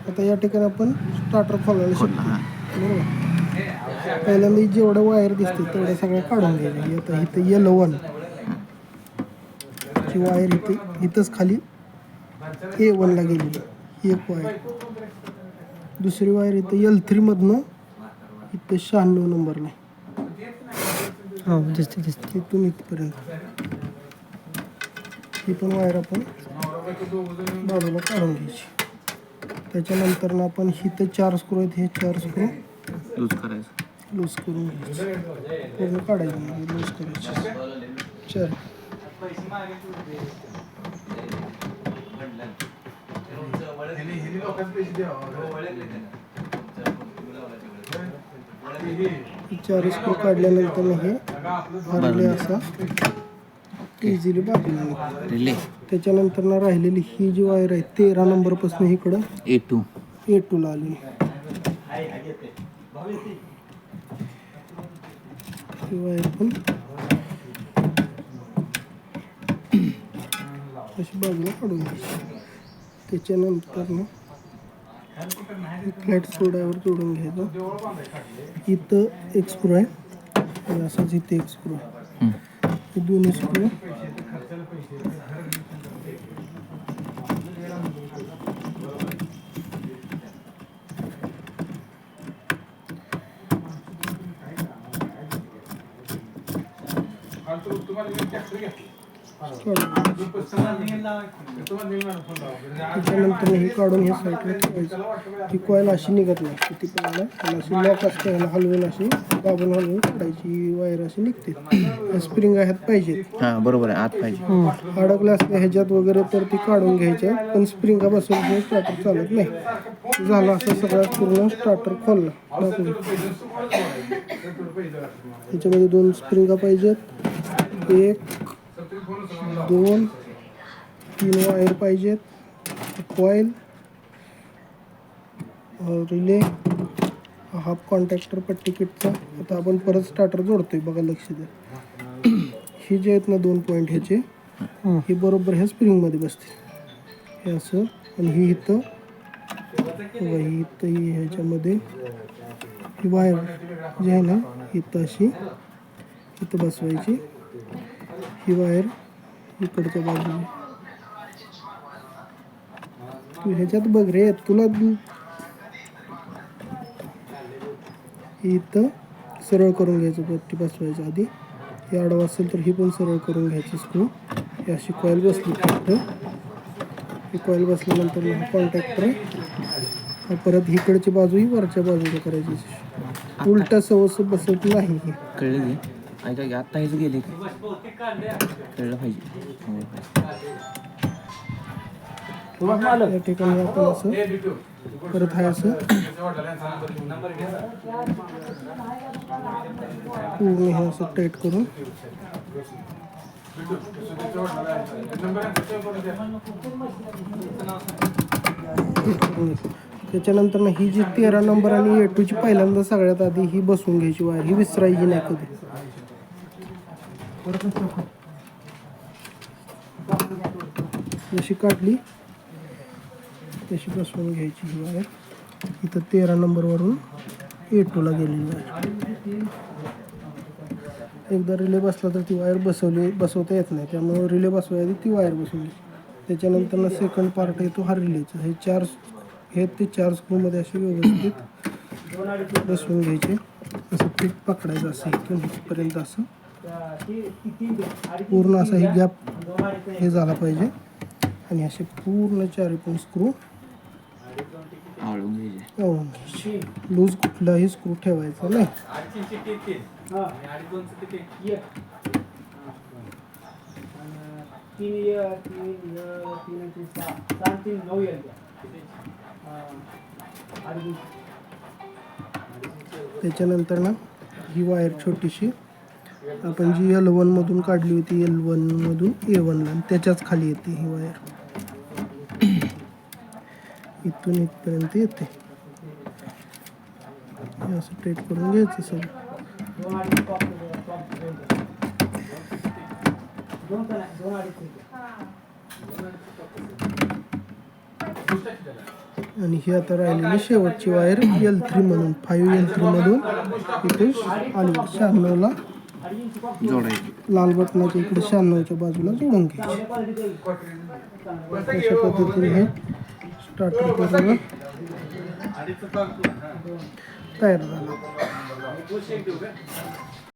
आता या ठिकाणी आपण स्टार्टर खोलायला शकतो बरोबर. पहिल्यांदा जेवढं वायर दिसते तेवढ्या सगळ्या काढून घ्यायच्या. आता इथं L1 ची वायर इथंच खाली A1 ला गेलेली ही एक वायर. दुसरी वायर इथं L3 मधनं इथं 96 नंबरला हो दिसते दिसते. तिथून इथपर्यंत ही पण वायर आपण बाजूला काढून घ्यायची. त्याच्यानंतर ना आपण इथं 4 स्क्रू आहेत, हे 4 स्क्रू लूज करायचं, लूज करून घ्यायचे. पूर्ण काढायचे लूज करायचे. चल चार स्क्रू काढल्यानंतर हे हरले असा इझिली बाजूला रिले. त्याच्यानंतर ना राहिलेली ही जी वायर आहे 13 नंबरपासून इकडं A2 ला आली. ही वायर पण अशी बाजूला काढून घ्यायची. त्याच्यानंतर ना फ्लॅट स्क्रू ड्रायव्हर जोडून घ्यायचा. इथं एक स्क्रू आहे आणि असाच इथे एक स्क्रू आहे. हे दोन्ही स्क्रू त्याच्यानंतर हे काढून हे साईडला ठेवायचं. ही कॉईल अशी निघत नाही किती पण अशी लॉक असते, ह्याला हलवून अशी दाबून हलवून काढायची. ही वायर अशी निघते. स्प्रिंग ह्यात पाहिजे. हां बरोबर आहे, आत पाहिजे. अडकल्या असल्या ह्याच्यात वगैरे तर ती काढून घ्यायच्या. पण स्प्रिंगा बसून हे स्टार्टर चालत नाही. झालं असं सगळ्यात पूर्ण स्टार्टर खोलला. ह्याच्यामध्ये 2 स्प्रिंगा पाहिजेत, 1 2 3 वायर पाहिजेत, कॉईल, रिले, हाफ कॉन्टॅक्टर पट्टी किटचा. आता आपण परत स्टार्टर जोडतोय बघा, लक्ष द्या. हे जे आहेत ना 2 पॉईंट ह्याचे हे बरोबर ह्या स्प्रिंगमध्ये बसते हे असं. आणि ही इथं बघा, ही इथं ही ह्याच्यामध्ये ही वायर जी आहे ना इथं अशी इथं बसवायची. ही वायर इकडच्या बाजूने तू ह्याच्यात बघ रे, तुला इथं सरळ करून घ्यायचं. पट्टी बसवायचं आधी. हे आडवं असेल तर ही पण सरळ करून घ्यायची स्क्रू. ही अशी कॉईल बसली फक्त. ही कॉईल बसल्यानंतर कॉन्टॅक्टर परत इकडची बाजू ही वरच्या बाजूला करायची. उलटा सवस बसत नाही. कळलं की ऐका की आत्ता हेच गेले कळलं पाहिजे. या ठिकाणी आपण असं परत आहे असं पूर्ण हे असं टाईट करून त्याच्यानंतर ना ही जी 13 नंबर आणि A2 ची पहिल्यांदा सगळ्यात आधी ही बसवून घ्यायची वायर. ही विसरायची नाही कधी. जशी काढली तशी बसवून घ्यायची ही वायर. इथं 13 नंबरवरून A2 ला गेलेली वायर. एकदा रिले बसला तर ती वायर बसवता येत नाही, त्यामुळे रिले बसवायची ती वायर बसवली. त्याच्यानंतर ना सेकंड पार्ट आहे तो हा रिलेचा. हे 4 स्क्रूमध्ये असे व्यवस्थित बसवून घ्यायचे. असं फिट पकडायचं असं इथून इथपर्यंत असं पूर्ण असा ही गॅप हे झाला पाहिजे. आणि असे पूर्ण 4 पण स्क्रू लूज कुठलाही स्क्रू ठेवायचा नाही. त्याच्यानंतर ना ही वायर छोटीशी आपण जी L1 मधून काढली होती, L1 मधून A1 ला त्याच्याच खाली येते ही वायर. इथून इथपर्यंत येते. असं टाईट करून घ्यायचं सगळं. आणि ही आता राहिलेली शेवटची वायर L3 मधून 5L3 मधून इथे आली 96ला जोडायची. लाल बटनाच्या इकडे 96च्या बाजूला जोडून घ्यायची. अशा पद्धतीने हे स्टार्टर बरोबर तयार झालं.